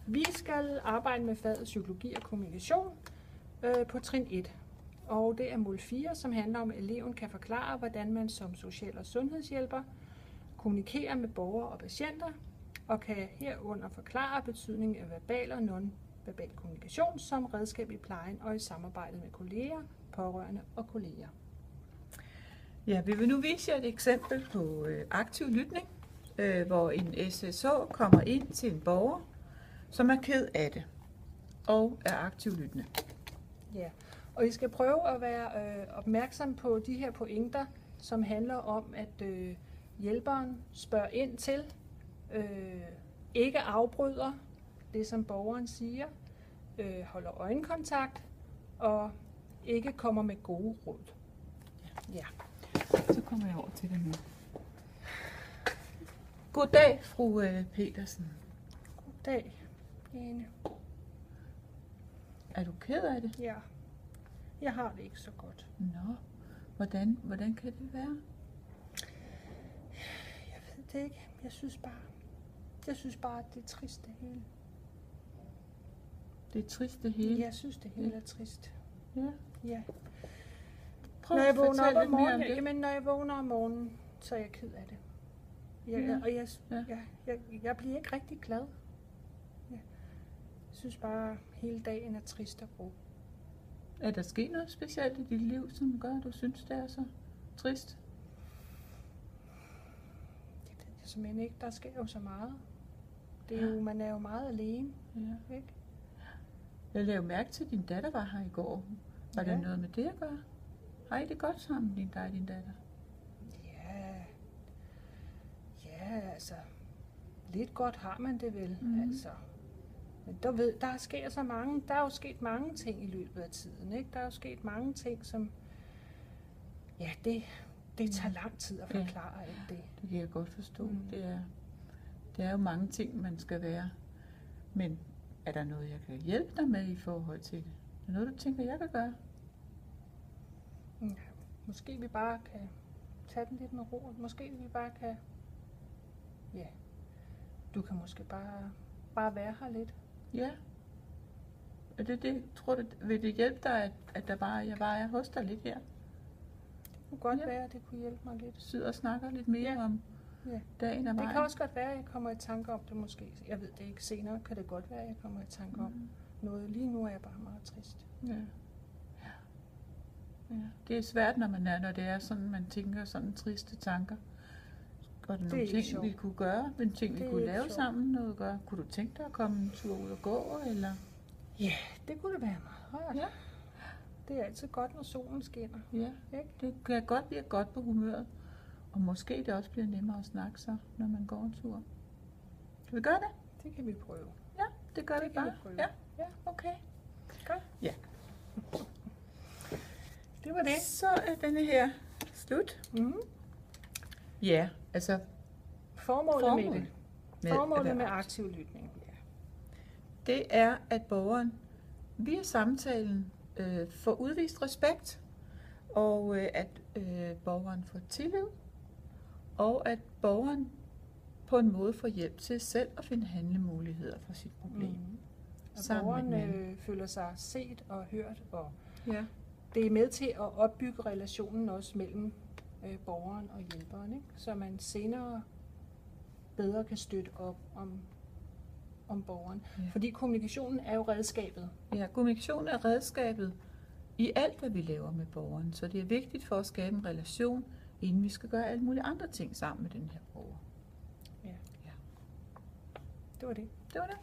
Vi skal arbejde med faget psykologi og kommunikation på trin 1. Og det er mål 4, som handler om, at eleven kan forklare, hvordan man som social- og sundhedshjælper kommunikerer med borgere og patienter, og kan herunder forklare betydningen af verbal og non-verbal kommunikation som redskab i plejen og i samarbejdet med kolleger, pårørende og kolleger. Ja, vi vil nu vise jer et eksempel på aktiv lytning, hvor en SSH kommer ind til en borger, som er ked af det og er aktiv lyttende. Ja, og I skal prøve at være opmærksom på de her pointer, som handler om, at hjælperen spørger ind til, ikke afbryder det, som borgeren siger, holder øjenkontakt og ikke kommer med gode råd. Ja. Så kommer jeg over til det nu. Goddag, fru Petersen. Goddag, Jane. Er du ked af det? Ja, jeg har det ikke så godt. Nå, hvordan kan det være? Jeg ved det ikke. Jeg synes bare, at det er trist det hele. Det er trist det hele? Jeg synes, det hele er trist. Ja. Ja. Prøv Når jeg at vågner fortælle op lidt om mere om morgenen, det. jamen når jeg vågner om morgenen, så er jeg ked af det. Jeg bliver ikke rigtig glad. Jeg synes bare, at hele dagen er trist og grå. Er der sket noget specielt i dit liv, som gør, at du synes, det er så trist? Det ved jeg simpelthen ikke. Der sker jo så meget. Det er jo, man er jo meget alene. Ja. Ikke? Jeg lavede mærke til, at din datter var her i går. Var der noget med det at gøre? Har I det godt sammen, dig og din datter? Ja, altså, lidt godt har man det vel, altså. Men der er jo sket mange ting i løbet af tiden, ikke? Der er jo sket mange ting, som, ja, det tager lang tid at forklare alt det. Det kan jeg godt forstå. Det er jo mange ting, man skal være. Men er der noget, jeg kan hjælpe dig med i forhold til det? Er der noget, du tænker, jeg kan gøre? Ja, måske vi bare kan tage den lidt med ro. Måske vi bare kan, ja, du kan måske bare være her lidt. Ja. Er det? Tror du, vil det hjælpe dig, at jeg bare er hos dig lidt her? Det kunne godt være, at det kunne hjælpe mig lidt. Sidder og snakker lidt mere om dagen og vejen. Det kan også godt være, at jeg kommer i tanke om det måske. Jeg ved det ikke. Senere kan det godt være, at jeg kommer i tanke om noget. Lige nu er jeg bare meget trist. Ja. Det er svært, når det er sådan, man tænker sådan triste tanker. Var der nogle ting, vi kunne gøre? En ting, vi kunne lave sammen? Noget gøre? Kunne du tænke dig at komme en tur ud og gå? Eller? Ja, det kunne det være meget rart. Ja. Det er altid godt, når solen skinner. Ja, ikke? Det kan godt blive godt på humøret. Og måske det også bliver nemmere at snakke så, når man går en tur. Kan vi gøre det? Det kan vi prøve. Ja, det gør vi bare. Ja, okay. Godt. Ja. Det var det. Så er denne her slut. Ja, altså Formålet med aktiv lytning. Ja. Det er, at borgeren via samtalen får udvist respekt, og at borgeren får tillid, og at borgeren på en måde får hjælp til selv at finde handlemuligheder for sit problem. Og borgeren føler sig set og hørt, og det er med til at opbygge relationen også mellem borgeren og hjælperen, ikke? Så man senere bedre kan støtte op om borgeren. Ja. Fordi kommunikationen er jo redskabet. Ja, kommunikationen er redskabet i alt, hvad vi laver med borgeren. Så det er vigtigt for at skabe en relation, inden vi skal gøre alle mulige andre ting sammen med den her borger. Ja. Det var det. Det var det.